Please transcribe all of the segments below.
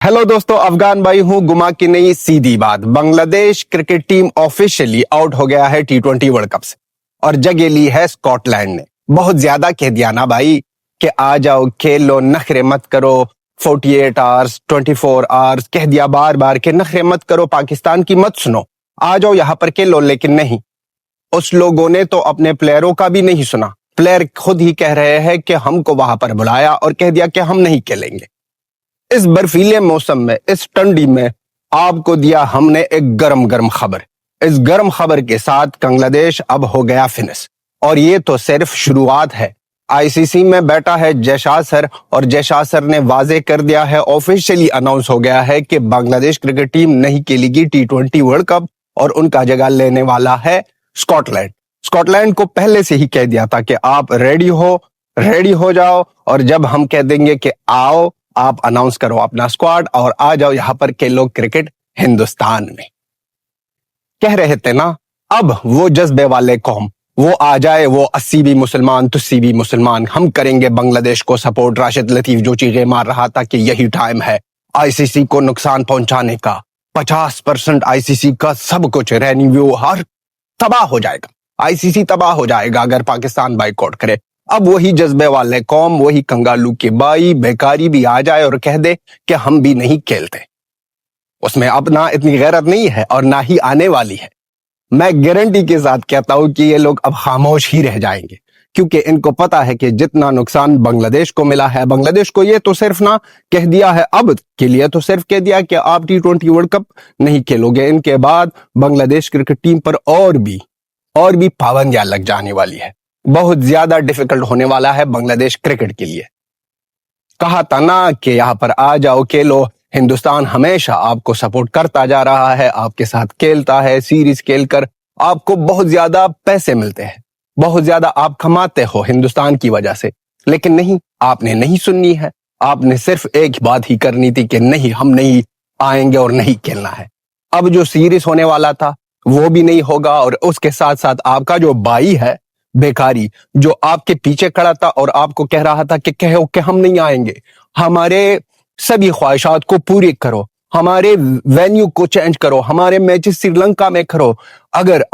Hello दोस्तों, अफगान भाई हूं। गुमा की नहीं सीधी बात, Bangladesh cricket team officially out हो गया है T20 वर्ल्ड कप से और जगह ली है स्कॉटलैंड ने। बहुत ज्यादा कह दिया ना भाई कि आ जाओ खेल लो, नखरे मत करो। 48 आवर्स 24 आवर्स कह दिया बार बार कि नखरे मत करो, पाकिस्तान की मत सुनो, आ जाओ यहां पर खेल लो। लेकिन नहीं, उस लोगों ने तो अपने प्लेयरों का भी नहीं सुना। प्लेयर खुद ही कह रहे हैं कि हमको वहां पर बुलाया और कह दिया कि हम नहीं खेलेंगे। इस बर्फीले मौसम में, इस ठंडी में आपको दिया हमने एक गरम गरम खबर। इस गरम खबर के साथ बांग्लादेश अब हो गया फिनिश और ये तो सिर्फ शुरुआत है। आईसीसी में बैठा है जयशाह सर और जयशाह सर ने वाजे कर दिया है, ऑफिशियली अनाउंस हो गया है कि बांग्लादेश क्रिकेट टीम नहीं खेलेगी T20 वर्ल्ड कप और उनका जगह लेने वाला है स्कॉटलैंड। स्कॉटलैंड को पहले से ही कह दिया था कि आप रेडी हो जाओ और जब हम कह देंगे कि आओ, आप अनाउंस करो अपना स्क्वाड और आ जाओ यहां पर खेलो क्रिकेट हिंदुस्तान में। कह रहे थे ना, अब वो जज्बे वाले कौम वो आ जाए, वो 80 भी मुसलमान तुस्सी भी मुसलमान, हम करेंगे बांग्लादेश को सपोर्ट। राशिद लतीफ जो चीखें मार रहा था कि यही टाइम है आईसीसी को नुकसान पहुंचाने का। 50% आईसीसी का सब कुछ रेवेन्यू हर तबाह हो जाएगा, आईसीसी तबाह हो जाएगा अगर पाकिस्तान बाइकआउट करे। अब वही जज्बे वाले कौम, वही कंगालू के बाई बेकारी भी आ जाए और कह दे कि हम भी नहीं खेलते। उसमें अब ना इतनी गैरत नहीं है और ना ही आने वाली है। मैं गारंटी के साथ कहता हूं कि ये लोग अब खामोश ही रह जाएंगे, क्योंकि इनको पता है कि जितना नुकसान बांग्लादेश को मिला है, बांग्लादेश को ये तो सिर्फ ना कह दिया है, अब के लिए तो सिर्फ कह दिया कि आप T20 वर्ल्ड कप नहीं खेलोगे। इनके बाद बांग्लादेश क्रिकेट टीम पर और भी पाबंदियां लग जाने वाली है। बहुत ज्यादा डिफिकल्ट होने वाला है बांग्लादेश क्रिकेट के लिए। कहा था ना कि यहां पर आ जाओ खेलो, हिंदुस्तान हमेशा आपको सपोर्ट करता जा रहा है, आपके साथ खेलता है। सीरीज खेलकर आपको बहुत ज्यादा पैसे मिलते हैं, बहुत ज्यादा आप कमाते हो हिंदुस्तान की वजह से। लेकिन नहीं, आपने नहीं सुननी है। आपने सिर्फ एक बात ही करनी थी कि नहीं, हम नहीं आएंगे और नहीं खेलना है। अब जो सीरीज होने वाला था वो भी नहीं होगा और उसके साथ साथ आपका जो भाई है बेकारी, जो आपके पीछे खड़ा था और आपको कह रहा था कि कहो कि हम नहीं आएंगे, हमारे सभी ख्वाहिशात को पूरी करो, हमारे वेन्यू को चेंज करो, हमारे मैचेस श्रीलंका में करो। अगर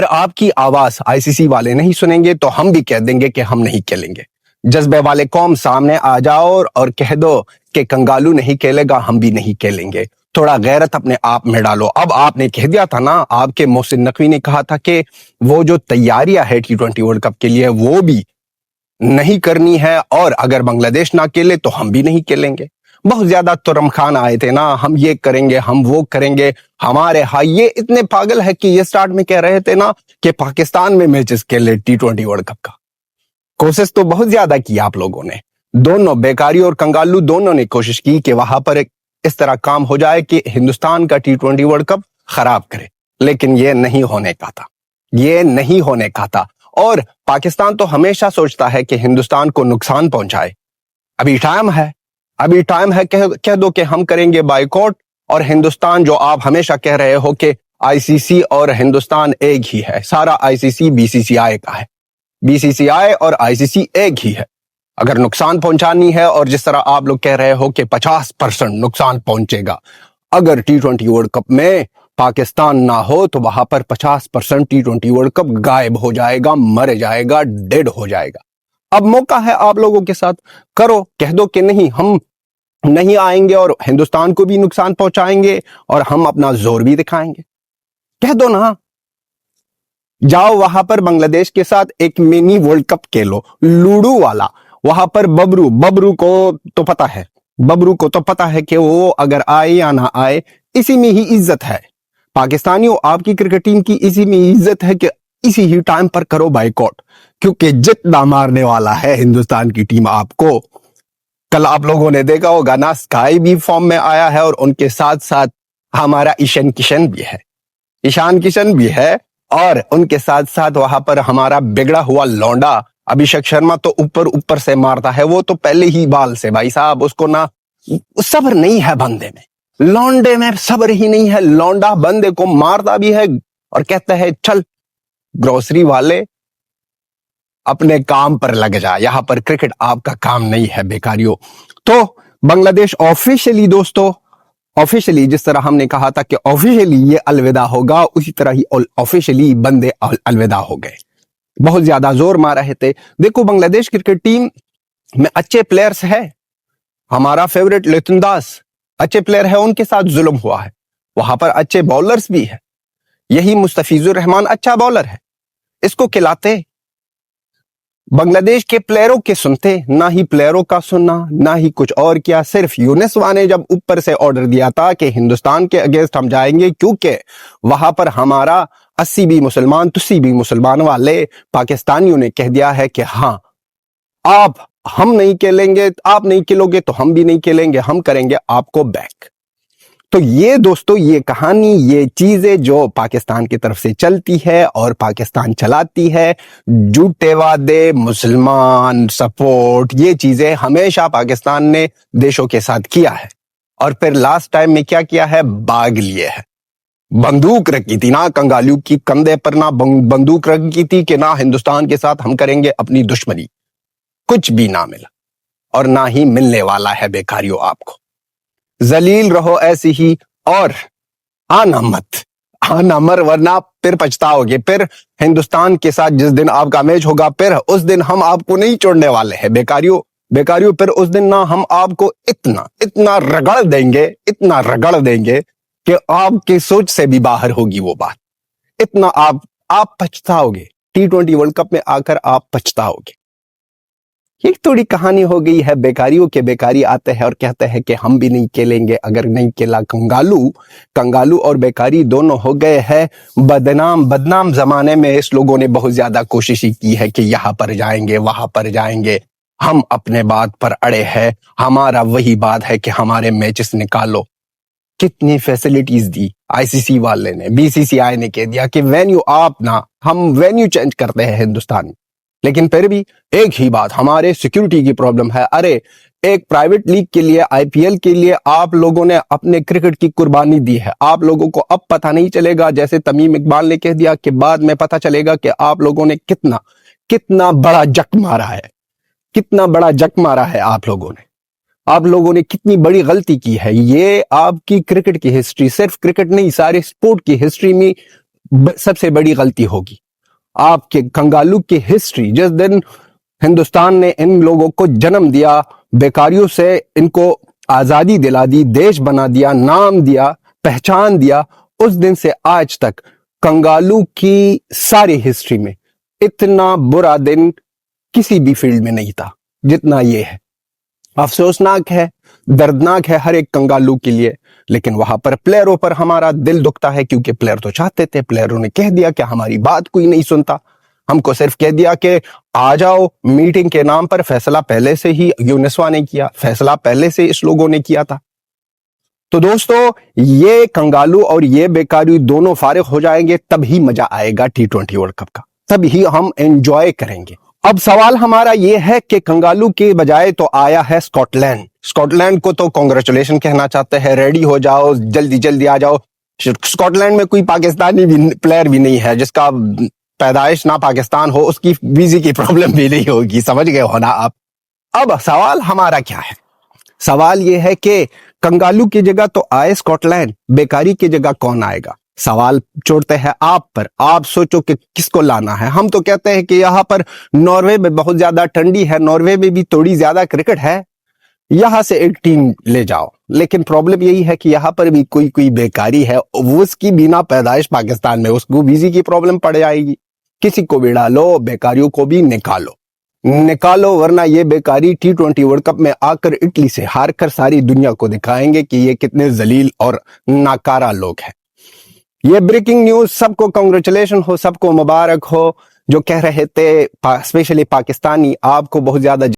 आपकी आवाज आईसीसी वाले नहीं सुनेंगे तो हम भी कह देंगे कि हम नहीं खेलेंगे। जज्बे वाले कौम सामने आ जाओ और कह दो कि कंगालू नहीं खेलेगा, हम भी नहीं खेलेंगे। थोड़ा गैरत अपने आप में डालो। अब आपने कह दिया था ना, आपके मोहसिन नकवी ने कहा था कि वो जो तैयारियां है T20 वर्ल्ड कप के लिए वो भी नहीं करनी है और अगर बांग्लादेश ना खेले तो हम भी नहीं खेलेंगे। बहुत ज्यादा तुरम खान आए थे ना, हम ये करेंगे, हम वो करेंगे, हमारे हाँ। ये इतने पागल है कि ये स्टार्ट में कह रहे थे ना कि पाकिस्तान में मैचेस खेले T20 वर्ल्ड कप का। कोशिश तो बहुत ज्यादा की आप लोगों ने, दोनों बेकारी और कंगालू दोनों ने कोशिश की कि वहां पर इस तरह काम हो जाए कि हिंदुस्तान का T20 वर्ल्ड कप खराब करे। लेकिन ये नहीं होने का था, ये नहीं होने का था। और पाकिस्तान तो हमेशा सोचता है कि हिंदुस्तान को नुकसान पहुंचाए। अभी टाइम है, कह दो कि हम करेंगे बाइकआउट। और हिंदुस्तान, जो आप हमेशा कह रहे हो कि आईसीसी और हिंदुस्तान एक ही है, सारा आईसीसी बीसीसीआई का है, बीसीसीआई और आईसीसी एक ही है। अगर नुकसान पहुंचानी है, और जिस तरह आप लोग कह रहे हो कि 50% नुकसान पहुंचेगा, अगर T20 वर्ल्ड कप में पाकिस्तान ना हो तो वहां पर 50% T20 वर्ल्ड कप गायब हो जाएगा, मर जाएगा, डेड हो जाएगा। अब मौका है आप लोगों के साथ, करो, कह दो कि नहीं, हम नहीं आएंगे और हिंदुस्तान को भी नुकसान पहुंचाएंगे और हम अपना जोर भी दिखाएंगे। कह दो ना, जाओ वहां पर बांग्लादेश के साथ एक मिनी वर्ल्ड कप खेलो, लूडो वाला। वहां पर बबरू को तो पता है कि वो अगर आए या ना आए, इसी में ही इज्जत है। पाकिस्तानियों, आपकी क्रिकेट टीम की इसी में इज्जत है कि इसी ही टाइम पर करो बाइकआउट, क्योंकि जितना मारने वाला है हिंदुस्तान की टीम आपको। कल आप लोगों ने देखा होगा ना, स्काई भी फॉर्म में आया है और उनके साथ साथ हमारा ईशान किशन भी है और उनके साथ साथ वहां पर हमारा बिगड़ा हुआ लौंडा अभिषेक शर्मा तो ऊपर से मारता है। वो तो पहले ही बाल से, भाई साहब, उसको ना सब्र नहीं है बंदे में, लौंडे में सब्र ही नहीं है। लौंडा बंदे को मारता भी है और कहता है चल ग्रोसरी वाले अपने काम पर लग जा, यहां पर क्रिकेट आपका काम नहीं है बेकारियों। तो बांग्लादेश ऑफिशियली दोस्तों, ऑफिशियली जिस तरह हमने कहा था कि ऑफिशियली ये अलविदा होगा, उसी तरह ही ऑफिशियली बंदे अलविदा हो गए। बहुत ज्यादा जोर मार रहे थे। देखो बांग्लादेश क्रिकेट टीम में अच्छे प्लेयर्स है, हमारा फेवरेट लिटन दास अच्छे प्लेयर है, उनके साथ जुल्म हुआ है। वहां पर अच्छे बॉलर्स भी है, यही मुस्तफिजुर रहमान अच्छा बॉलर है, इसको खिलाते। बांग्लादेश के प्लेयरों के सुनते, ना ही प्लेयरों का सुनना, ना ही कुछ और किया। सिर्फ यूनिसवा ने जब ऊपर से ऑर्डर दिया था कि हिंदुस्तान के अगेंस्ट हम जाएंगे, क्योंकि वहां पर हमारा 80 भी मुसलमान, तुसी भी मुसलमान वाले पाकिस्तानियों ने कह दिया है कि हाँ, आप हम नहीं खेलेंगे, आप नहीं खेलोगे तो हम भी नहीं खेलेंगे, हम करेंगे आपको बैक। तो ये दोस्तों, ये कहानी, ये चीजें जो पाकिस्तान की तरफ से चलती है और पाकिस्तान चलाती है, झूठे वादे, मुसलमान सपोर्ट, ये चीजें हमेशा पाकिस्तान ने देशों के साथ किया है। और फिर लास्ट टाइम में क्या किया है, भाग लिए है। बंदूक रखी थी ना कंगालू की कंधे पर, ना बंदूक रखी थी कि ना हिंदुस्तान के साथ हम करेंगे अपनी दुश्मनी, कुछ भी ना मिला और ना ही मिलने वाला है। बेकारियों, आपको जलील रहो ऐसी ही, और आना मर, वरना फिर पछताओगे। फिर हिंदुस्तान के साथ जिस दिन आपका मैच होगा, फिर उस दिन हम आपको नहीं छोड़ने वाले हैं बेकारियों। फिर उस दिन ना हम आपको इतना रगड़ देंगे कि आपकी सोच से भी बाहर होगी वो बात। इतना आप पछताओगे, T20 वर्ल्ड कप में आकर आप पछताओगे। ये थोड़ी कहानी हो गई है बेकारियों के। बेकारी आते हैं और कहते हैं कि हम भी नहीं खेलेंगे, अगर नहीं खेला कंगालू और बेकारी दोनों हो गए हैं बदनाम। जमाने में इस लोगों ने बहुत ज्यादा कोशिश की है कि यहाँ पर जाएंगे, वहां पर जाएंगे। हम अपने बात पर अड़े हैं, हमारा वही बात है कि हमारे मैचेस निकालो। कितनी फैसिलिटीज दी ICC वाले ने, BCCI ने कह दिया कि वेन्यू हम वेन्यू चेंज करते हैं हिंदुस्तान में। लेकिन फिर भी एक ही बात, हमारे सिक्योरिटी की प्रॉब्लम है। अरे एक प्राइवेट लीग के लिए, IPL के लिए आप लोगों ने अपने क्रिकेट की कुर्बानी दी है। आप लोगों को अब पता नहीं चलेगा, जैसे तमीम इकबाल ने कह दिया कि बाद में पता चलेगा कि आप लोगों ने कितना बड़ा जक मारा है, कितना बड़ा जक मारा है आप लोगों ने कितनी बड़ी गलती की है। ये आपकी क्रिकेट की हिस्ट्री, सिर्फ क्रिकेट नहीं, सारे स्पोर्ट की हिस्ट्री में सबसे बड़ी गलती होगी आपके कंगालू की हिस्ट्री। जिस दिन हिंदुस्तान ने इन लोगों को जन्म दिया, बेकारियों से इनको आजादी दिला दी, देश बना दिया, नाम दिया, पहचान दिया, उस दिन से आज तक कंगालू की सारी हिस्ट्री में इतना बुरा दिन किसी भी फील्ड में नहीं था जितना ये है। अफसोसनाक है, दर्दनाक है हर एक कंगालू के लिए। लेकिन वहां पर प्लेयरों पर हमारा दिल दुखता है, क्योंकि प्लेयर तो चाहते थे, प्लेयरों ने कह दिया कि हमारी बात कोई नहीं सुनता, हमको सिर्फ कह दिया कि आ जाओ मीटिंग के नाम पर। फैसला पहले से ही यूनिसवा ने किया, फैसला पहले से इस लोगों ने किया था। तो दोस्तों, ये कंगालू और ये बेकारी दोनों फारिग हो जाएंगे, तभी मजा आएगा T20 वर्ल्ड कप का, तभी हम एंजॉय करेंगे। अब सवाल हमारा ये है कि कंगालू के बजाय तो आया है स्कॉटलैंड को तो कांग्रेचुलेशन कहना चाहते हैं, रेडी हो जाओ, जल्दी आ जाओ। स्कॉटलैंड में कोई पाकिस्तानी प्लेयर भी नहीं है, जिसका पैदाइश ना पाकिस्तान हो, उसकी वीजे की प्रॉब्लम भी नहीं होगी, समझ गए हो ना आप। अब सवाल हमारा क्या है, सवाल ये है कि कंगालू की जगह तो आए स्कॉटलैंड, बेकारी की जगह कौन आएगा। सवाल छोड़ते हैं आप पर, आप सोचो कि किसको लाना है। हम तो कहते हैं कि यहाँ पर नॉर्वे में बहुत ज्यादा ठंडी है, नॉर्वे में भी थोड़ी ज्यादा क्रिकेट है, यहां से एक टीम ले जाओ। लेकिन प्रॉब्लम यही है कि यहाँ पर भी कोई बेकारी है, उसकी बिना पैदाइश पाकिस्तान में, उसको वीजे की प्रॉब्लम पड़ जाएगी। किसी को भी डालो, बेकारियों को भी निकालो, वरना ये बेकारी T20 वर्ल्ड कप में आकर इटली से हार कर सारी दुनिया को दिखाएंगे कि ये कितने जलील और नाकारा लोग हैं। ये ब्रेकिंग न्यूज, सबको कांग्रेचुलेशन हो, सबको मुबारक हो। जो कह रहे थे स्पेशली पाकिस्तानी, आपको बहुत ज्यादा